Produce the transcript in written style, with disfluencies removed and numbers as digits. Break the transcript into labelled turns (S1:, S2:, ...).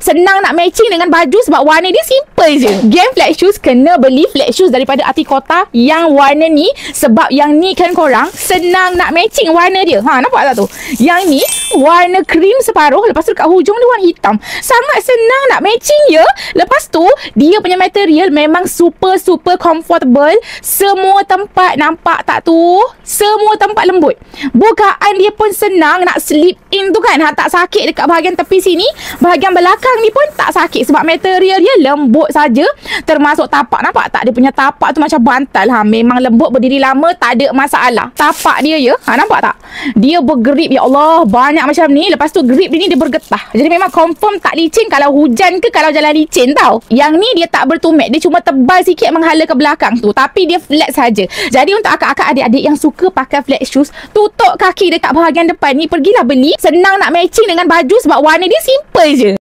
S1: senang nak matching dengan baju sebab warna dia simple je. Game flat shoes kena beli flat shoes daripada Artikota yang warna ni, sebab yang ni kan korang senang nak matching warna dia. Nampak tak tu? Yang ni warna krim separuh, lepas tu kat hujung dia warna hitam. Sangat senang nak matching ya. Lepas tu dia punya material memang super comfortable. Semua tempat, nampak tak tu? Semua tempat lembut. Bukaan dia pun senang nak slip in tu kan. Tak sakit dekat bahagian tepi sini. Bahagian belakang ni pun tak sakit sebab material dia lembut saja. Termasuk tapak, nampak tak? Dia punya tapak tu macam bantal. Memang lembut, berdiri lama, tak ada masalah. Tapak dia ya. Nampak tak? Dia bergrip, ya Allah, banyak macam ni. Lepas tu grip dia ni dia bergetah. Jadi memang confirm tak licin kalau hujan ke kalau jalan licin tau. Yang ni dia tak bertumek, dia cuma tebal sikit menghala ke belakang tu, tapi dia flat saja. Jadi untuk akak-akak adik-adik yang suka pakai flat shoes, tutup kaki dekat bahagian depan ni, pergilah beli. Senang nak matching dengan baju sebab warna dia simple je.